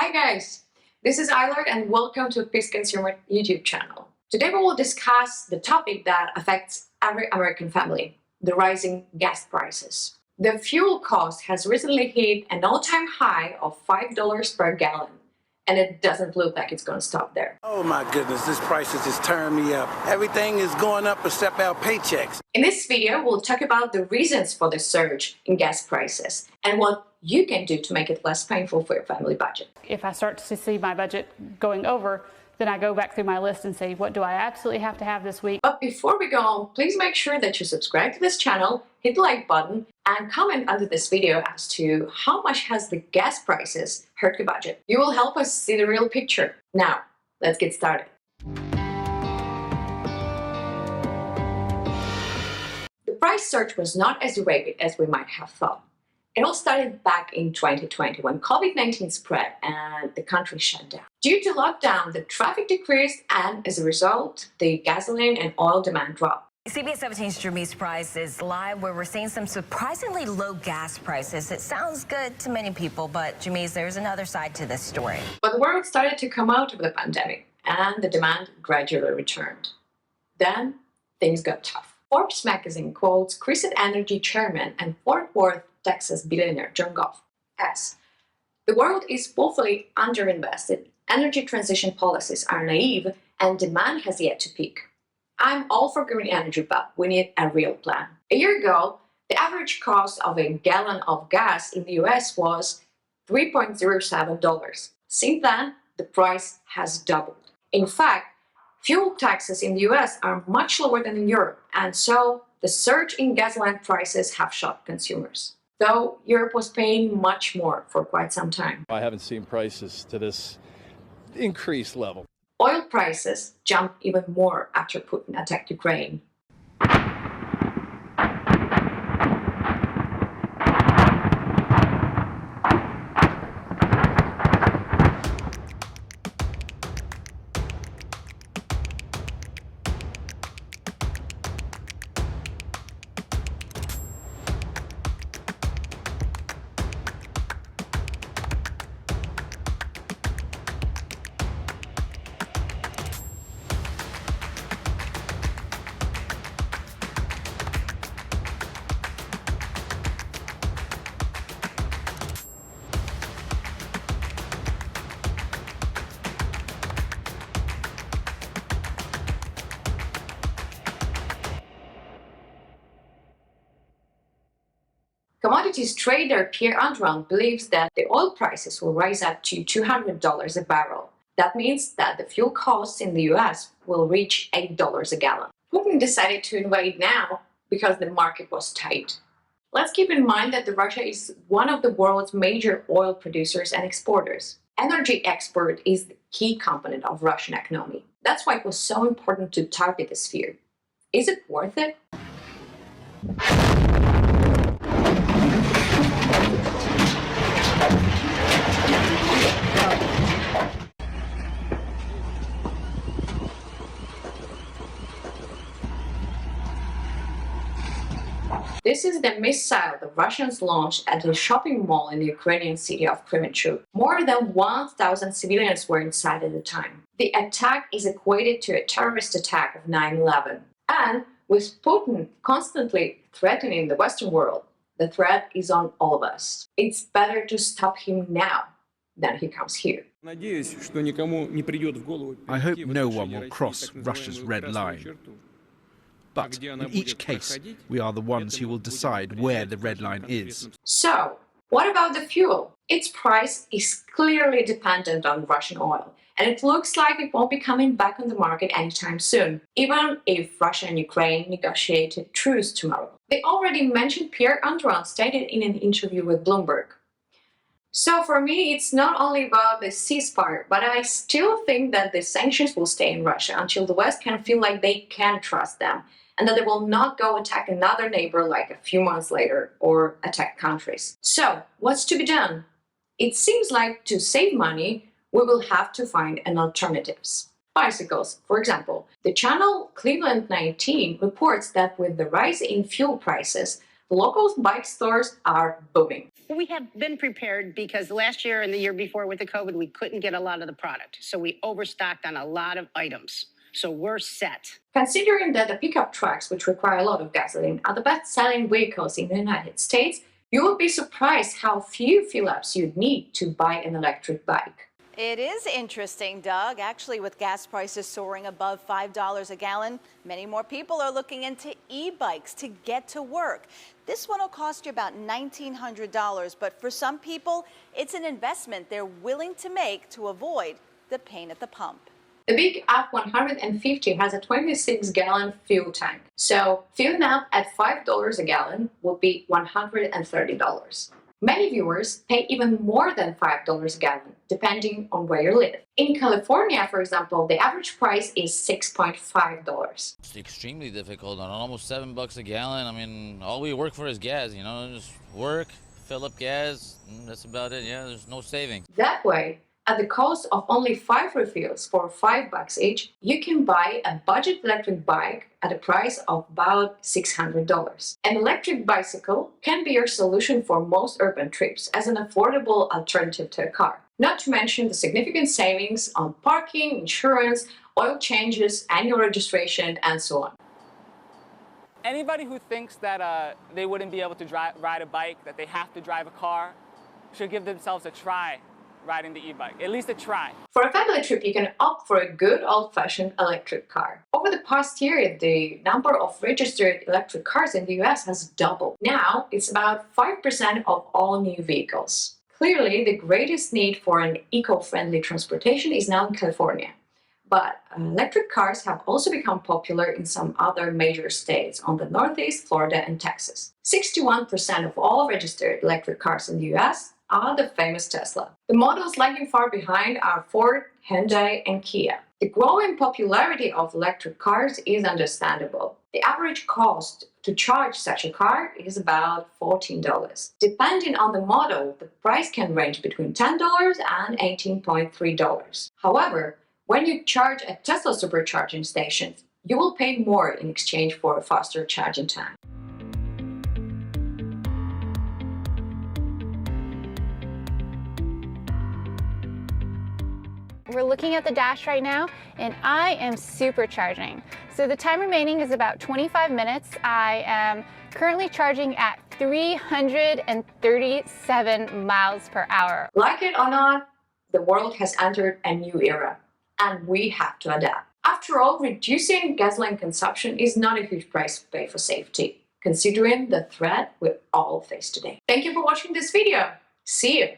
Hi guys, this is Eilert and welcome to PissedConsumer YouTube channel. Today we will discuss the topic that affects every American family, the rising gas prices. The fuel cost has recently hit an all-time high of $5 per gallon, and it doesn't look like it's going to stop there. Oh my goodness, this price has just turned me up. Everything is going up except our paychecks. In this video, we'll talk about the reasons for the surge in gas prices and what you can do to make it less painful for your family budget. If I start to see my budget going over, then I go back through my list and say, what do I absolutely have to have this week? But before we go on, please make sure that you subscribe to this channel, hit the like button, and comment under this video as to how much has the gas prices hurt your budget. You will help us see the real picture. Now, let's get started. The price surge was not as rapid as we might have thought. It all started back in 2020 when COVID-19 spread and the country shut down. Due to lockdown, the traffic decreased and as a result, the gasoline and oil demand dropped. CBS 17's Jermise Price is live where we're seeing some surprisingly low gas prices. It sounds good to many people, but Jermise, there's another side to this story. But the world started to come out of the pandemic and the demand gradually returned. Then things got tough. Forbes magazine quotes Crescent Energy chairman and Fort Worth, Texas billionaire John Goff as, "The world is woefully underinvested, energy transition policies are naive, and demand has yet to peak. I'm all for green energy, but we need a real plan." A year ago, the average cost of a gallon of gas in the US was $3.07. Since then, the price has doubled. In fact, fuel taxes in the US are much lower than in Europe, and so the surge in gasoline prices have shocked consumers. Though Europe was paying much more for quite some time. I haven't seen prices to this increased level. Oil prices jumped even more after Putin attacked Ukraine. Commodities trader Pierre Andron believes that the oil prices will rise up to $200 a barrel. That means that the fuel costs in the US will reach $8 a gallon. Putin decided to invade now because the market was tight. Let's keep in mind that Russia is one of the world's major oil producers and exporters. Energy export is the key component of Russian economy. That's why it was so important to target this sphere. Is it worth it? This is the missile the Russians launched at a shopping mall in the Ukrainian city of Kremenchuk. More than 1,000 civilians were inside at the time. The attack is equated to a terrorist attack of 9/11. And with Putin constantly threatening the Western world, the threat is on all of us. It's better to stop him now than he comes here. I hope no one will cross Russia's red line. But in each case, we are the ones who will decide where the red line is. So, what about the fuel? Its price is clearly dependent on Russian oil, and it looks like it won't be coming back on the market anytime soon, even if Russia and Ukraine negotiate a truce tomorrow. The already mentioned Pierre Andron stated in an interview with Bloomberg. So for me, it's not only about the ceasefire, but I still think that the sanctions will stay in Russia until the West can feel like they can trust them, and that they will not go attack another neighbor like a few months later or attack countries. So, what's to be done? It seems like to save money, we will have to find an alternatives. Bicycles, for example. The channel Cleveland 19 reports that with the rise in fuel prices, the local bike stores are booming. We have been prepared because last year and the year before with the COVID, we couldn't get a lot of the product. So we overstocked on a lot of items. So we're set. Considering that the pickup trucks, which require a lot of gasoline, are the best-selling vehicles in the United States, you would be surprised how few fill-ups you'd need to buy an electric bike. It is interesting, Doug. Actually, with gas prices soaring above $5 a gallon, many more people are looking into e-bikes to get to work. This one will cost you about $1,900, but for some people, it's an investment they're willing to make to avoid the pain at the pump. The big F-150 has a 26-gallon fuel tank, so filling up at $5 a gallon would be $130. Many viewers pay even more than $5 a gallon, depending on where you live. In California, for example, the average price is $6.5. It's extremely difficult, almost $7 a gallon. I mean, all we work for is gas, you know, just work, fill up gas, and that's about it. Yeah, there's no savings. That way, at the cost of only 5 refills for $5 each, you can buy a budget electric bike at a price of about $600. An electric bicycle can be your solution for most urban trips as an affordable alternative to a car. Not to mention the significant savings on parking, insurance, oil changes, annual registration, and so on. Anybody who thinks that they wouldn't be able to ride a bike, that they have to drive a car, should give themselves a try riding the e-bike, at least a try. For a family trip, you can opt for a good old-fashioned electric car. Over the past year, the number of registered electric cars in the US has doubled. Now, it's about 5% of all new vehicles. Clearly, the greatest need for an eco-friendly transportation is now in California. But electric cars have also become popular in some other major states on the Northeast, Florida, and Texas. 61% of all registered electric cars in the US are the famous Tesla. The models lagging far behind are Ford, Hyundai, and Kia. The growing popularity of electric cars is understandable. The average cost to charge such a car is about $14. Depending on the model, the price can range between $10 and $18.3. However, when you charge at Tesla supercharging stations, you will pay more in exchange for a faster charging time. We're looking at the dash right now, and I am supercharging. So the time remaining is about 25 minutes. I am currently charging at 337 miles per hour. Like it or not, the world has entered a new era, and we have to adapt. After all, reducing gasoline consumption is not a huge price to pay for safety, considering the threat we all face today. Thank you for watching this video. See you!